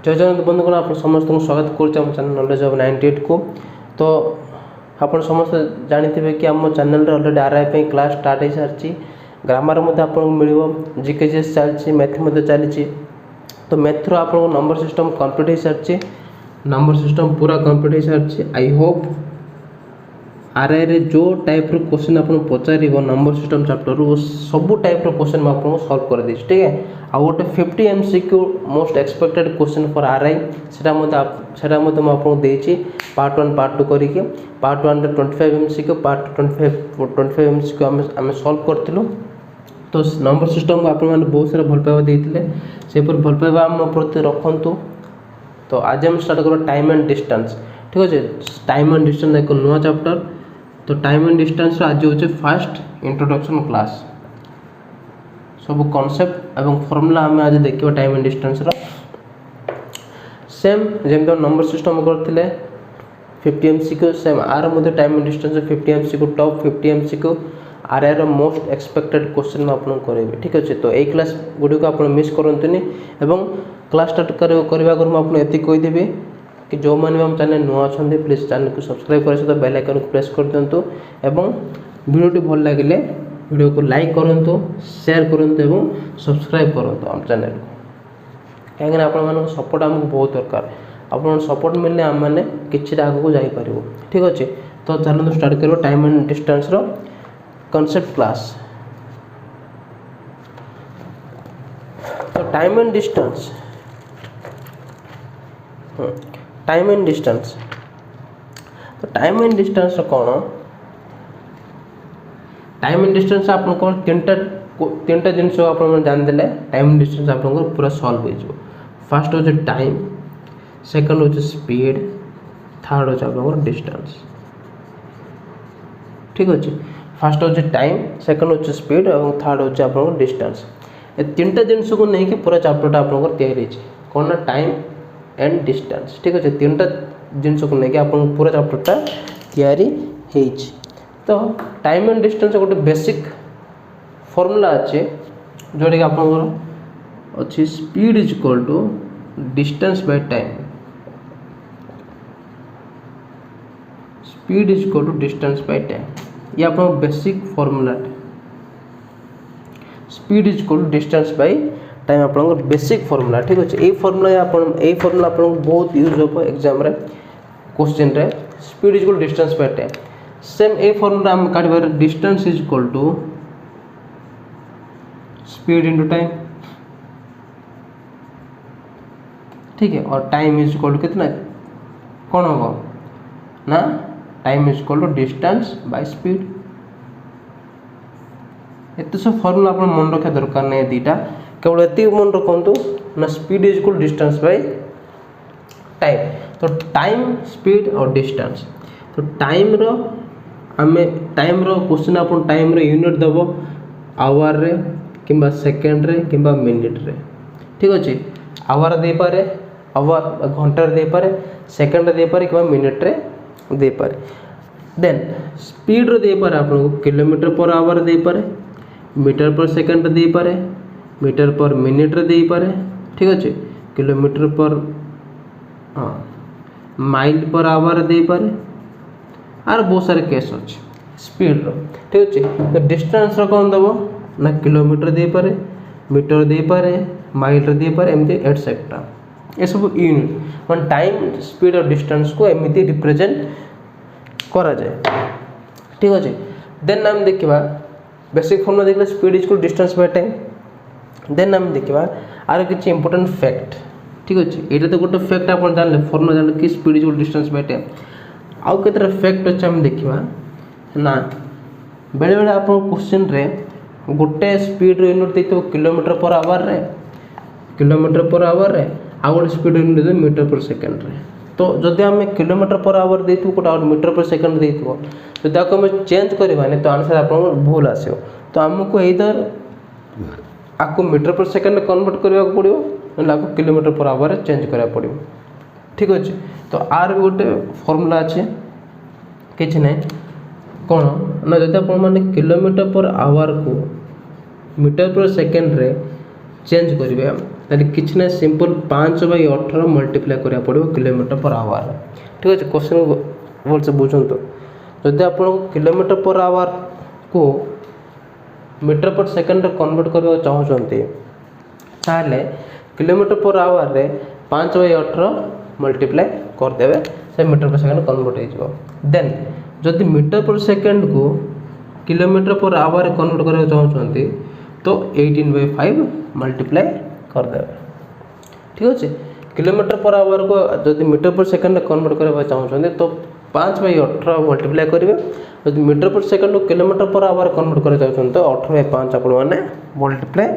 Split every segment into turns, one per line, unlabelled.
जय जगन्नाथ बंधुगण आप समस्त को स्वागत करुँच चैनल नॉलेज ऑफ 98 को। तो आप समस्त जानते कि आम channel already RI class start हो सारी ग्रामर आपको मिल जीकेजीएस चलती मैथ चली। तो मैथ्र आप नंबर सिस्टम कंप्लीट हो सारी नंबर सिस्टम पूरा कंप्लीट हो सारी। आई होप आरआई रे जो टाइप रो क्वेश्चन आपको पचार नंबर सिस्टम चैप्टर वो सब टाइप रो क्वेश्चन मैं आपको सॉल्व कर दी। ठीक है आ गोटे 50 MCQ most expected question for RI सेटा मैं आपको देछि पार्ट 1 पार्ट 2 करके। पार्ट 1 रे 25 एमसीक्यू पार्ट 25 एमसीक्यू आम सॉल्व करथिलु। तो नंबर सिस्टम को आपन बहुत सारा भल पाइबा देइथिले से पर भल पाइबा हम प्रति रखंतु। तो आज हम स्टार्ट करो टाइम एंड डिस्टेंस। ठीक अच्छे टाइम एंड डिस्टेंस एक नुआ चैप्टर। तो टाइम एंड डिस्टेंस आज हूँ फास्ट इंट्रोडक्शन क्लास सब कॉन्सेप्ट एवं फॉर्मूला आम आज देखिए टाइम एंड डिस्टेंस सेम जमी नंबर सिस्टम करते 50 एमसीक्यू सेम आर मध्य time and distance 50 MCQ top 50 MCQ are most expected question मैं आपको करेंगे। ठीक अच्छे तो यही क्लास गुड़ी को आप मिस करतुनि एवं क्लास स्टार्ट करने मुझे ये कहीदेवी कि जो मैंने हम चैनल नुआ अच्छा प्लीज चैनल को सब्सक्राइब कर सहित बेल आइकन को प्रेस कर दिंतु एवं वीडियोटी भल लगे वीडियो को लाइक करूँ शेयर करूँ एवं सब्सक्राइब करूँ आम चैनल को कहीं आप सपोर्ट आमको बहुत दरकार। आप सपोर्ट मिलने आम मैंने कि आगे जापर। ठीक अच्छे तो चलते स्टार्ट कर time and distance concept class. तो time and distance time and distance तो टाइम एंड डिस्टेंस कौन टाइम एंड डिस्टेंस आप तीन टा जिन आप जानदे टाइम एंड डिस्टेंस आप पूरा सॉल्व हो। फर्स्ट हो टाइम सेकंड हो स्पीड थर्ड हो आप डिस्टेंस। ठीक अच्छे फर्स्ट हो टाइम सेकंड हो स्पीड और थर्ड हो आप डिस्टेंस। ये तीन टा जिन को लेकिन पूरा चैप्टरटा आप कौन ना टाइम एंड डिस्टेंस। ठीक अच्छे तीन टा जिन को लेकिन आप पूरा चैप्टरटा तैयारी होइछि। तो टाइम एंड डिस्टेंस गोटे बेसिक फॉर्मूला अच्छे जोटा कि आप अच्छी speed is equal to distance by time. Speed is equal to distance by time ये आप basic formula. Speed is equal to distance by time आप बेसिक फॉर्मूला। ठीक अच्छे ये फॉर्मूला आप बहुत यूज हो एग्जाम रे क्वेश्चन रे speed is equal distance by time. Same ए फॉर्मूला हम काटबार distance is equal to speed into time. ठीक है और टाइम इज इक्वल टू कितना कौन होगा ना time is equal to distance by speed. एत सब फॉर्मूला आप मन रखा दरकार नहीं दीटा केवल ये मन रखु ना speed is equal distance by time. तो टाइम स्पीड और डिस्टेंस तो टाइम रो क्वेश्चन आप टाइम रो यूनिट दब आवर रे किंबा सेकेंड रे किंबा मिनिट रे। ठीक अच्छे आवर दे पारे आवर घंटार दे पारे सेकेंड दे पारे किंबा मिनिट रे दे पारे। देन स्पीड रो दे पारे आपको किलोमीटर पर आवर दे पारे मीटर पर सेकेंड दे पारे मीटर पर मिनिट रे दे पारे। ठीक अच्छे किलोमीटर पर हाँ माइल पर आवर दे पारे आर बहुत सारे केस अच्छे स्पीड रो। ठीक अच्छे तो डिस्टेंस कौन दब ना किलोमीटर दे पारे मीटर दे पारे माइल दे पारे एमती एटसेट्रा ये सब यूनिट मान टाइम स्पीड और डिस्टेंस को एमती रिप्रेजेंट करा जाए। ठीक अच्छे देन आम देखा बेसिक फॉर्मूला देखला speed equal distance by time. Then आम देखा आर किसी इंपोर्टेंट फैक्ट। ठीक अच्छे ये तो गोटे फैक्ट आप जानले फॉर्मूला जानले कि speed equal distance by time. आउ केतरा फैक्ट अच्छे आम देखा ना बेले बेले आप क्वेश्चन रे गोटे स्पीड यूनिट देखो किलोमीटर पर आवर रे आउ गोटे स्पीड यूनिट दे मीटर पर सेकेंड रे। तो जदि आम किलोमीटर पर आवर देथु गोटे और मीटर पर सेकेंड देथु जदि आम चेंज करवानी तो आंसर आप भूल आसो। तो आमको इधर आपको मीटर पर सेकेंड कन्वर्ट करने को पड़ो ना आपको किलोमीटर पर आवर चेंज करा पड़ो। ठीक अच्छे तो आर भी गोटे फॉर्मूला अच्छे किसी ना कौन ना जब आप किलोमीटर पर आवर को मीटर पर सेकेंड रे चेंज करेंगे ताले किछ ना सिंपल 5/18 मल्टीप्लाई करिया पड़ो किलोमीटर पर आवर। ठीक अच्छे क्वेश्चन भल से बुझंतु जदि आपको किलोमीटर पर आवर को मीटर पर सेकंड रे कन्वर्ट करबा चाहउछंती ताले किलोमीटर पर आवर रे 5/18 मल्टीप्लाई कर देबे से मीटर पर सेकंड कन्वर्ट हो जिवो। देन जदि मीटर पर सेकंड को किलोमीटर पर आवर रे कन्वर्ट करबा चाहउछंती तो 18/5 मल्टीप्लाई कर देबे। ठीक अच्छे किलोमीटर पर आवर को जदि मीटर पर सेकंड कन्वर्ट करबा चाहउछंती तो 5/18 मल्टीप्लाई करेंगे। जब मीटर पर सेकंड को किलोमीटर पर आवर कन्वर्ट कर चाहते तो 18/5 आपण मैंने मल्टीप्लाई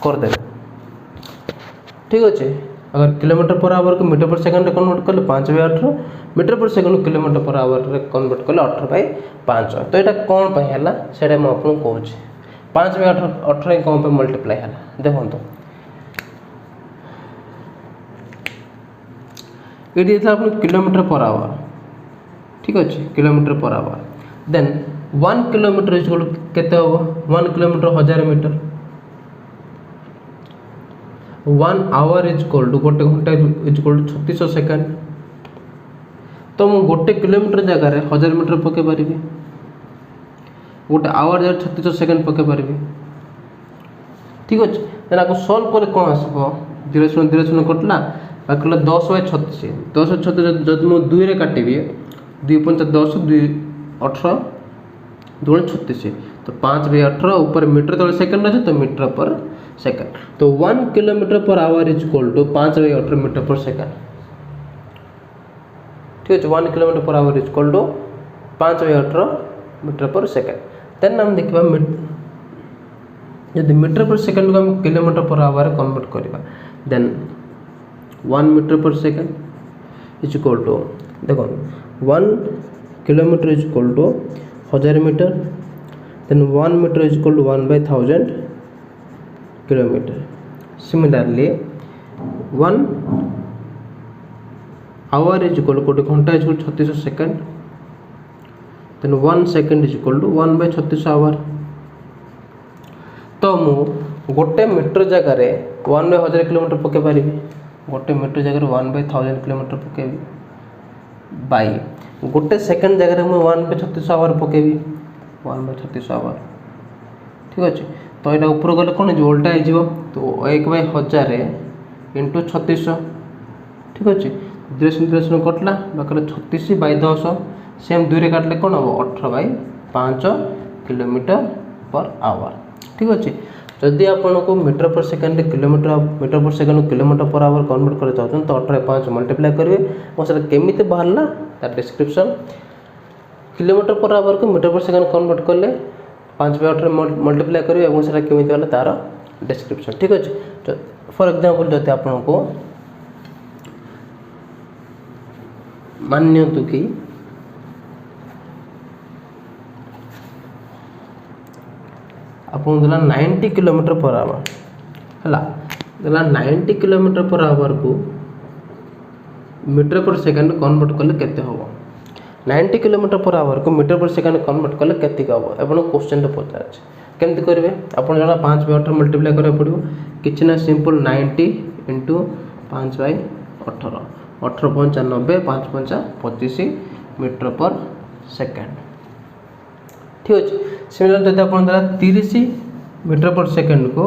करदे। ठीक अच्छे अगर किलोमीटर पर आवर को मीटर पर सेकंड कन्वर्ट कले 5/18 metre per second kilometre per hour convert कले 18/5। तो यहाँ कौन पे है से मुझे कहूँ 5/18 कौन पे मल्टीप्लाई है देखो ये अपने किलोमीटर पर आवर। ठीक अच्छे kilometre per hour then 1 kilometre equal केते होबो 1 kilometre 1000 metre 1 hour equal to गोटे घंटा इक्वल टू 3600 सेकंड। तो मु गोटे किलोमीटर जगह रे 1000 मीटर पके पारिबी गोटे आवर जगह 3600 सेकंड पके पारिबी। ठीक अच्छे देन आपको सॉल्व करे कोन आसबो 0.0 कटला बाकी 10/36 10/36 जब मु 2 रे काटिबी 2×10 2 18 2 36 तो 5/18 ऊपर मीटर तले सेकंड अच्छे तो मीटर पर सेकंड। तो 1 kilometre per hour equal to 5/18 metre per second. ठीक है 1 kilometre per hour equal to 5/18 metre per second. Then हम देखा यदि मीटर पर सेकंड को हम किलोमीटर पर आवर कन्वर्ट करवा then 1 metre per second is equal to देखो 1 kilometre is equal to 1000 metre then 1 metre is equal to 1/1000 kilometre. Similarly 1 hour is equal to घंटा is equal 3600 second then 1 second is equal to 1/3600 hour. तो मु गोटे metre जगह रे 1/1000 kilometre पके पारि गोटे मीटर जगह 1/1000 किलोमीटर पकेबी बाई गोटे सेकंड जगह मुझे 1/3600 आवर पकेबी 1/3600 आवर। ठीक अच्छे तो यहाँ ऊपर गले कौन हो उल्टा हो तो 1/1000 इंटू 3600। ठीक अच्छे 0.0 कटला बाकी 36/10 सेम 2 रे काटले कौन हम 18/5 किलोमीटर पर आवर। ठीक अच्छे जदि आपन को metre per second kilometre metre per second kilometre per hour convert कर चाहते तो 18/5 मल्टीप्लाई करेंगे और सर केमी बाहर तार डिस्क्रिप्शन किलोमीटर पर आवर को मीटर पर सेकंड कन्वर्ट कले 5/18 मल्टीप्लाई करेंगे और सर केमी वाला तार डिस्क्रिप्शन। ठीक अच्छे तो फॉर एग्जांपल जब आपन को मानतु कि आपको देला 90 किलोमीटर पर आवर है देला 90 किलोमीटर पर आवर को मीटर पर सेकंड कन्वर्ट कले केते होबो 90 किलोमीटर पर आवर को मीटर पर सेकंड कन्वर्ट कले केते होबो एबन क्वेश्चन रे पचार छै केमति करबे आपन जणा 5/18 मल्टीप्लाई करे पड़िबो किछ ना सिंपल 90 * 5/18 18×5 = 90 5×5 = 25 मीटर पर सेकंड। ठीक अच्छे सिमिलर जब आप 30 मीटर पर सेकंड को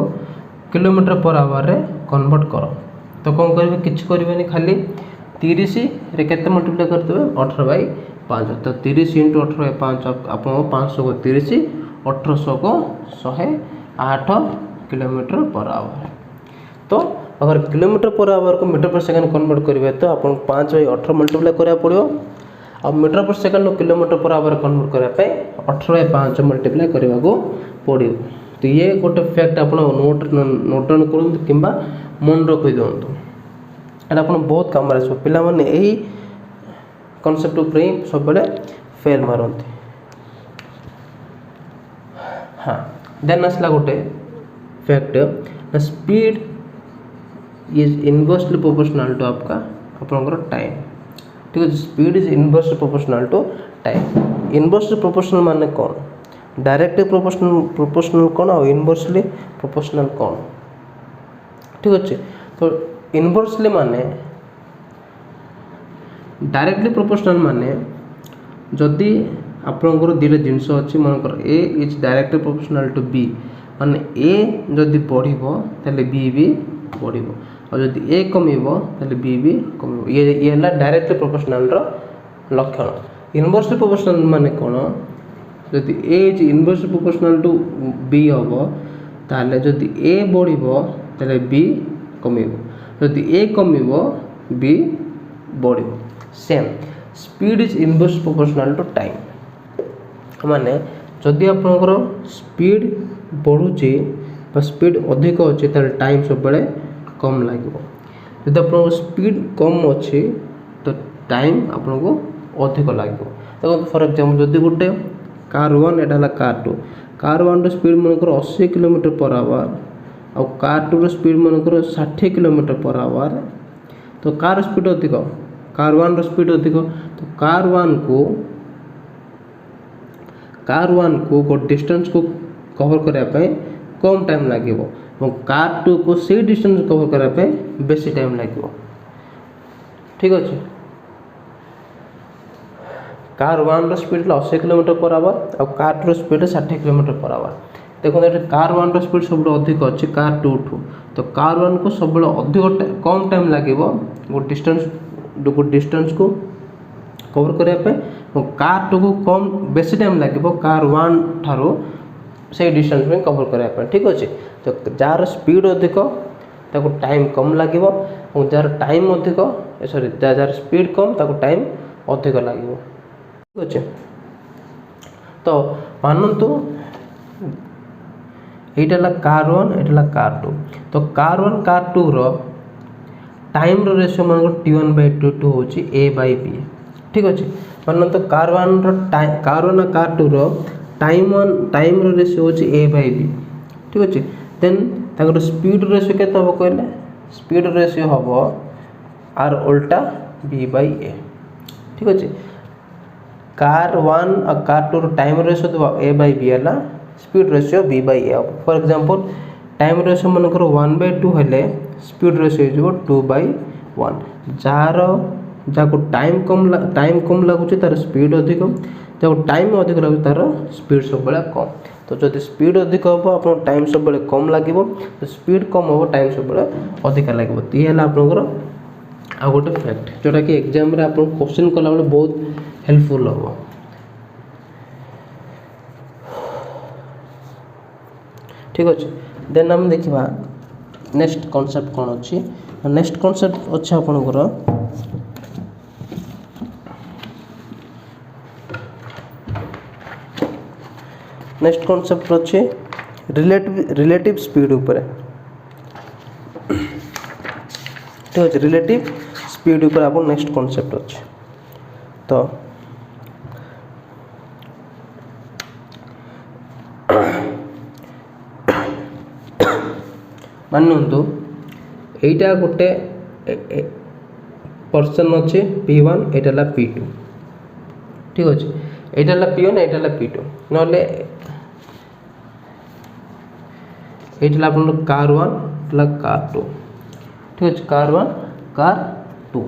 किलोमीटर पर आवर रे कन्वर्ट कर तो कौन करेंगे किछ करेंगे खाली 30 रे केते मल्टीप्लाई करते 18/5 तो 30 × 18/5 आप 500 को 30 1800 को 108 किलोमीटर पर आवर। तो अगर किलोमीटर पर आवर को मीटर पर सेकंड कन्वर्ट करेंगे तो आप 5/18 मल्टीप्लाई करा पड़ो और metre per second kilometre per hour convert करने 18/5 मल्टीप्लाई करने को पड़ो। तो ये गोटे फैक्ट आप नोट डाउन करूँ कि मन रखी दिंतु एटा आप बहुत कम आस पाने यही कनसेप्ट उपर ही सब फेल मारती। हाँ देन आसला गोटे fact speed is inversely proportional to आपका आपनकर टाइम। ठीक है speed is inversely proportional to time. Inversely proportional माने कौन डायरेक्टली प्रोपोर्शनल कौन और इनवर्सली प्रोपोर्शनल कौन ठीक अच्छे। तो इनवर्सली माने डायरेक्टली प्रोपोर्शनल माने जदि आपंकर दुईटा जिनस अच्छी मनकर A is directly proportional to B माने ए जदि बढ़िबो ताले बी भी बढ़िबो और जदि ए कमिबो ताले बी भी कमिबो। ये है डायरेक्टली प्रोपोर्शनल रो लक्षण। इनवर्सली प्रोपोर्शनल माने कोन जदि A is inversely proportional to B होबो ताले जदि ए बढ़िबो ताले बी कमिबो जदि ए कमिबो बी बढ़िबो। Same speed is inverse proportional to time माने जदि आपनकर स्पीड बढ़ुची स्पीड अधिक अच्छे तार टाइम सब बेले कम लगे। जब आप स्पीड कम अच्छी तो टाइम आपको अधिक लगे। देखो फॉर एग्जांपल जदि गोटे car 1 Etah car 1 row speed मनकर 80 kilometre per our और car 2 row speed मनकर 60 kilometre per our तो कार स्पीड अधिक कार 1 रो स्पीड अधिक तो कार 1 को गो डिस्टेंस को कवर करने कम टाइम लगे और कार 2 को से डिस्टेंस कवर करने बेसी टाइम लगे। ठीक अच्छे। Car 1 row speed 80 kilometre per our और car 2 row speed 60 kilometre per our. देखो ये कार 1 रो स्पीड सब अधिक अच्छे कार 2 ठू तो कार 1 को सब अधिक कम टाइम लगे गो डिस्टेंस को कवर करने और कार 2 को कम बेसी टाइम लगे कार 1 ठारो से डिस्टेंस में कवर करने। ठीक अच्छे। तो जार स्पीड अधिक ताको टाइम कम लगे और जार टाइम अधिक सॉरी जार स्पीड कम ताको टाइम अधिक लगे। ठीक अच्छे। तो मानतु यहाँ कार 1 यहाँ कार 2 तो कार 1 कार 2 रो टाइम रो रेशियो मन T1/2 हूँ A/B। ठीक अच्छे। मानतु कार 1 रो कार 2 रो टाइम रो रेशियो हूँ A/B। ठीक अच्छे। देन ताकर स्पीड रेशियो के हम कहले स्पीड रेशियो हम आर उल्टा B/A। ठीक अच्छे। कार 1 और कार 2 टाइम रेशियो दबा A/B है speed ratio B/A। For example time ratio मनकर 1/2 हेले स्पीड रेशियो हो 2/1 जार जाको टाइम कम लगुच तार स्पीड अधिक जो टाइम अधिक लगे तार स्पीड सब बेले कम। तो जब स्पीड अधिक हम आप टाइम सब बेले कम लगे तो स्पीड कम हम टाइम सब बेले अधिक लगे। तो ये आपंकर आ गोटे फैक्ट जोटा कि एग्जाम रे आप क्वेश्चन कला बेले बहुत हेल्पफुल हम। ठीक अच्छे। देन आम देखा नेक्स्ट कॉन्सेप्ट कौन अच्छी नेक्स्ट कॉन्सेप्ट अच्छे आपंकर नेक्स्ट कॉन्सेप्ट अच्छे रिलेटिव स्पीड ऊपर। ठीक अच्छे। रिलेटिव स्पीड ऊपर आप नेक्स्ट कॉन्सेप्ट अच्छे। तो मानतु यहीटा गोटे पर्सन अच्छे P1 यहाँ P2। ठीक अच्छे। यहाँ P1 यहाँ P2 ना ये आप कार 1 कार 2। ठीक अच्छे। कार 1 कार 2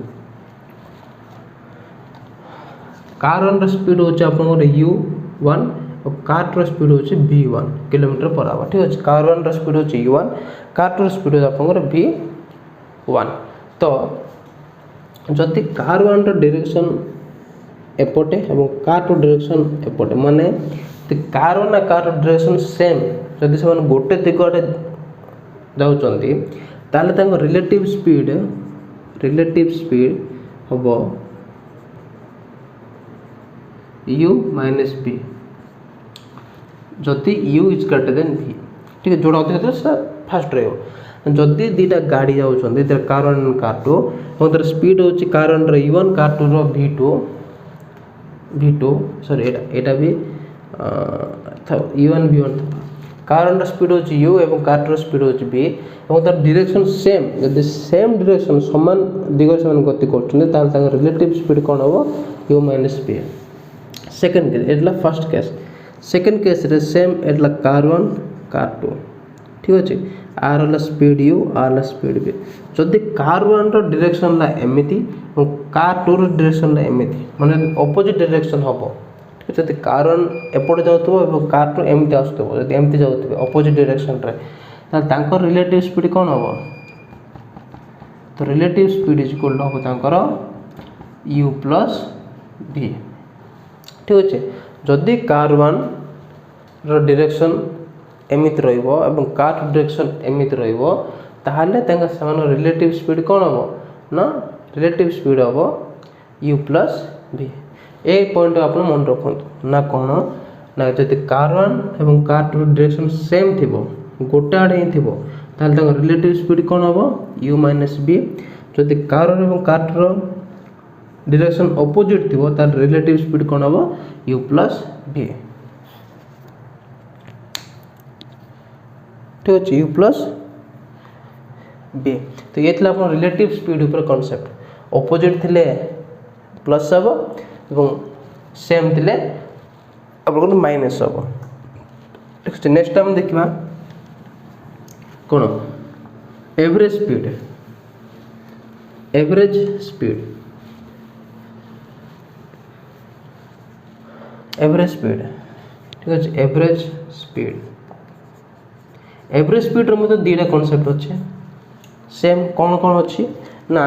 कार 1 स्पीड हूँ आप U1 और कार 2 स्पीड हूँ V1 किलोमीटर पर आवर। ठीक अच्छे। कार 1 स्पीड हूँ U1 कार 2 स्पीड हूँ आप V1। तो जदि कार 1 डायरेक्शन एपटे और कार 2 डायरेक्शन एपटे माने कार 1 और कार 2 डायरेक्शन सेम जदि से गोटे दिगटे जाउचंती ताले तांको रिलेटिव स्पीड हम U माइनस B जदि U is greater than V। ठीक है। जोड़ा अधिक तो फास्ट रहो। जदि दुईटा गाड़ी जाउछंती कार 1 और कार 2 और तार स्पीड होची कार 1 रो U1 कार 2 रो V2 सॉरी एटा भी U1 V1 कार 1 स्पीड होची U और कार 2 रो स्पीड होची B और तार डायरेक्शन सेम जदि सेम डायरेक्शन समान दिग से गति करछंती ताल तार रिलेटिव स्पीड कोन हो U minus B। Second case एटला फर्स्ट केस। सेकंड केस रे सेम एटला कार 1 कार 2 ठीक अच्छे आर है स्पीड यू आर है स्पीड बी जदि कार वन डायरेक्शन एमती कार टू डायरेक्शन एमती माने अपोजिट डायरेक्शन हम ठीक है कार वन एपटे जाऊँ कार टू एमती आसुव जब एमती जाऊे अपोजिट डायरेक्शन रे रिलेटिव स्पीड कौन हम तो relative speed is equal to हम यू प्लस भी ठीक अच्छे जदि कार वन डायरेक्शन एमती रहिबो एवं कार टू डायरेक्शन एमती रहिबो ताहले रिलेटिव स्पीड कौन हम ना रिलेटिव स्पीड हम यू प्लस भी ए पॉइंट आप मन रखु ना कौन ना जदि कार वन एवं कार टू डायरेक्शन सेम थी गोटे आड़े ही थी ताहले रिलेटिव स्पीड कौन हम यू माइनस बी जदि कार वन एवं कार टू डायरेक्शन अपोजिट थी तार रिलेटिव स्पीड कौन हम यू प्लस भी ठीक अच्छे यू प्लस बी तो ये थी आप रिलेटिव स्पीड ऊपर कॉन्सेप्ट अपोजिट थिले प्लस हम एवं सेम थिले आप माइनस हम ठीक है नेक्स्ट टाइम देखा कौन एवरेज स्पीड ठीक है एवरेज स्पीड रो मतलब दीटा कॉन्सेप्ट अच्छे सेम कौन कौन अच्छी ना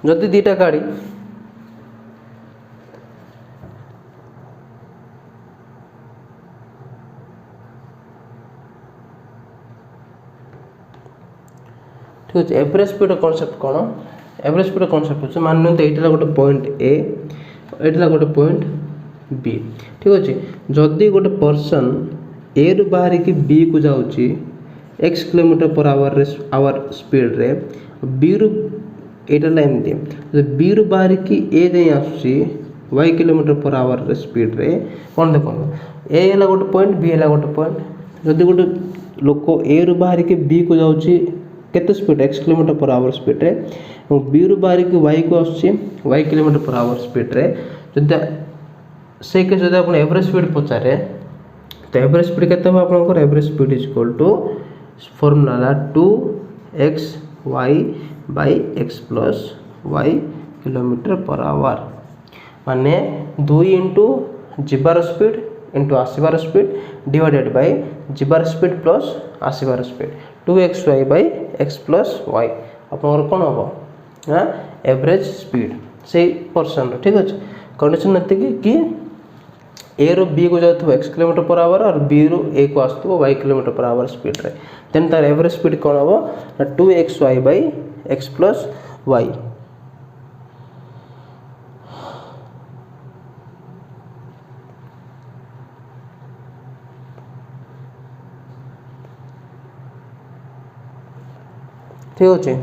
जदि दीटा गाड़ी ठीक अच्छे एवरेज स्पीड कॉन्सेप्ट कौन एवरेज स्पीड कॉन्सेप्ट अच्छे मान लो ये गोटे पॉइंट ए ये गोटे पॉइंट बी ठीक अच्छे जदि गोटे पर्सन ए रु बाहर कि बी को जाऊँगी x kilometre per hour speed रे बी रु यहाँ एमती बी रु बाहर कि ए जाए आसूसी y kilometre per hour speed रे कौन देखो ए है गोटे पॉइंट बी है गोटे पॉइंट जदि गोटे लोक ए रु बाहर कि बी को जाऊँगी केते speed x kilometre per hour speed रे बी रु बाहर कि y को आसूसी y kilometre per hour speed रे जदि से केस जब आप एवरेज स्पीड पचारे तो एवरेज स्पीड के आप average speed is equal to formula 2x y by x plus y kilometre per hour माने 2 इंटू जीवार स्पीड इंटू आसबार स्पीड डिवाइडेड बाय जीवार स्पीड प्लस आसबार speed 2xy by x plus y आप कौन हम हाँ एवरेज स्पीड से पर्सन ठीक अच्छे कंडीशन ये कि ए रो बी को जाऊ x किलोमीटर पर आवर और बी रो ए को आसो y kilometre per hour speed रे देन तार एवरेज स्पीड कौन हम ना 2xy by x plus y ठीक अच्छे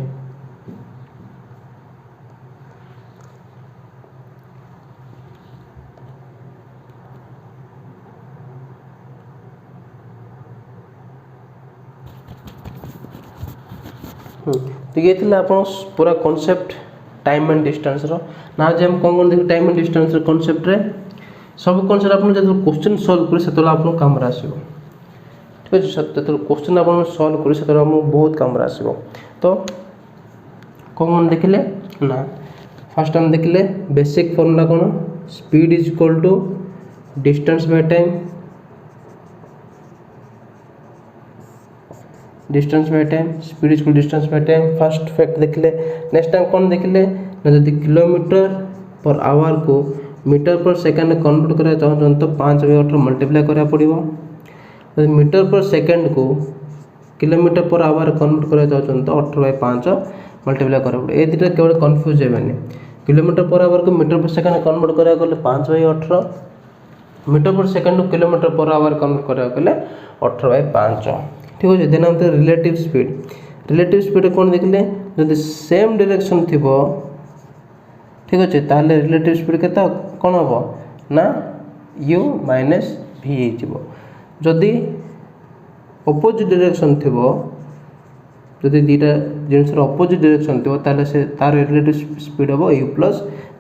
तो ये थी आप पूरा कॉन्सेप्ट टाइम एंड डिस्टेंस रो ना जे हम कौन देख टाइम एंड डिस्टेंस कॉन्सेप्ट रे सब कॉन्सेप्ट आप जो क्वेश्चन सॉल्व कर से आप काम आसो ठीक अच्छे जो क्वेश्चन आप सॉल्व कर से बहुत काम आसो तो कौन देखिले ना फर्स्ट हम देखिले बेसिक फॉर्मूला कौन speed is equal to distance by time distance by time speed is distance by time first fact देखले नेक्स्ट टाइम कौन देखले ना जब किलोमीटर पर आवर को मीटर पर सेकंड कन्वर्ट करा चाहूँ तो 5/18 मल्टीप्लाई करा पड़ो मीटर पर सेकंड को किलोमीटर पर आवर कन्वर्ट करा चाहूँ तो 18/5 मल्टीप्लाई करा पड़ो ये दुटा केवल कन्फ्यूज हेबानी किलोमीटर पर आवर को मीटर पर सेकंड कन्वर्ट करा गले 5/18 मीटर पर सेकंड को किलोमीटर पर आवर कन्वर्ट करा गले 18/5 ठीक अच्छे देन हम रिलेटिव स्पीड कौन देखले जब सेम डायरेक्शन थी ठीक अच्छे ताहले रिलेटिव स्पीड के कौन हम ना u माइनस v जदि अपोजिट डायरेक्शन थी जदि दीटा जिनस अपोजिट डायरेक्शन थी ताहले से तार रिलेटिव स्पीड हम u plus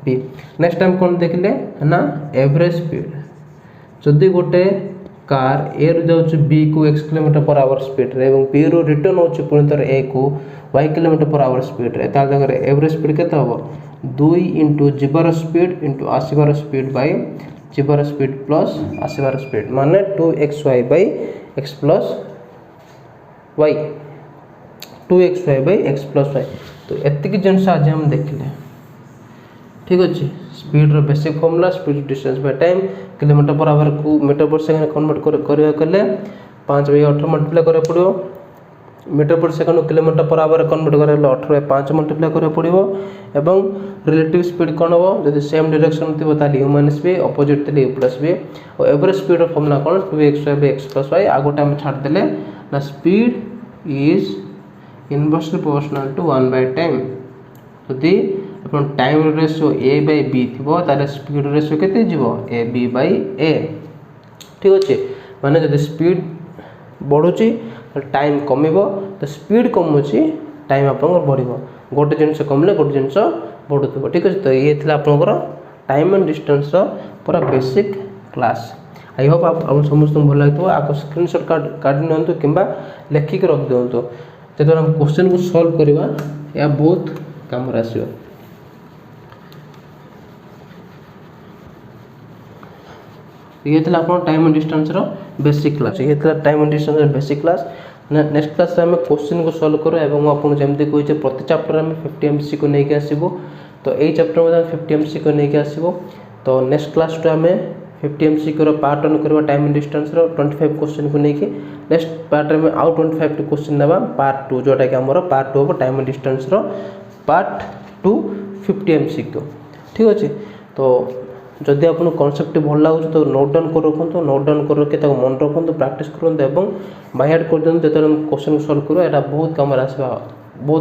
v next time कौन देखले ना एवरेज स्पीड जदि गोटे कार ए रु जाऊँ बी को x kilometre per hour speed रे और बी रु रिटर्न होची पुणी थर ए को y kilometre per hour speed रे ताल जगह एवरेज स्पीड केते हबो 2 इंटू जीवार स्पीड इंटू आसीबार स्पीड बाय जीवार स्पीड प्लस आसीबार स्पीड माने 2xy by x plus y 2xy by x plus y। तो एतिक जिनस आज हम देखले ठीक अच्छे। स्पीड रो basic formula speed distance by time kilometre per hour को मीटर पर सेकंड कन्वर्ट करिया कले 5/18 मल्टीप्लाई करिया पड़ियो मीटर पर सेकंड को किलोमीटर पर आवर कन्वर्ट करिया 18/5 मल्टीप्लाई करिया पड़ियो एवं रिलेटिव स्पीड कोन हो जदि सेम डायरेक्शन थिबो ताली u - v अपोजिट थिले u + v और एवरेज स्पीड रो फॉर्मूला कोन 2xy / x + y आगो टाइम छाड़ देले ना speed is inversely proportional to 1/टाइम। जदि अपन टाइम रेशियो a/b थिबो ताले स्पीड रेशियो केते जीवो ab/a ठीक अच्छे। माने जदि स्पीड बढ़ुची तो टाइम कमिबो तो स्पीड कमुची टाइम आपन बढ़िबो गोटे जिनस कमले गोटे जिनस बढ़ुथबो ठीक अछि। तो ये थिला आपनकर टाइम एंड डिस्टेंस रो पूरा बेसिक क्लास। आई होप आप समस्त भल लागतो आको स्क्रीनशॉट काढ नियंतु किंबा लेखिक रख दियंतु जेतो हम क्वेश्चन को सॉल्व करबा या बहुत काम रासियो। ये थिला आपन टाइम एंड डिस्टेंस रो बेसिक क्लास। ये थिला टाइम एंड डिस्टेंस रो बेसिक क्लास। नेक्स्ट क्लास रे हम क्वेश्चन को सॉल्व करो एवं आपन जेमति कोइ जे प्रति चैप्टर हम 50 एमसी को नै के आसीबो तो एई चैप्टर में 50 एमसी को नै के आसीबो। तो नेक्स्ट क्लास रे हम 50 एमसी को पार्ट 1 करबा टाइम एंड डिस्टेंस रो 25 क्वेश्चन को नै के नेक्स्ट पार्ट में आउ 25 क्वेश्चन नबा पार्ट 2 जोटा कि हमर पार्ट 2 टाइम एंड डिस्टेंस रो पार्ट 2 50 एमसी को ठीक अछि। तो जदि आपन कांसेप्ट भल लागु तो नोट डाउन कर रखंतु नोट डाउन कर के ताको मन रखंतु प्रैक्टिस करंतु एवं बाय हार्ट कर देन जेतर हम क्वेश्चन सॉल्व करो एटा बहुत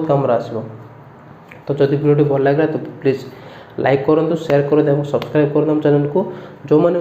काम आसीबो। तो जदि वीडियो भल लागला तो प्लीज लाइक करंतु शेयर करंतु एवं सब्सक्राइब करंतु चैनल को जो माने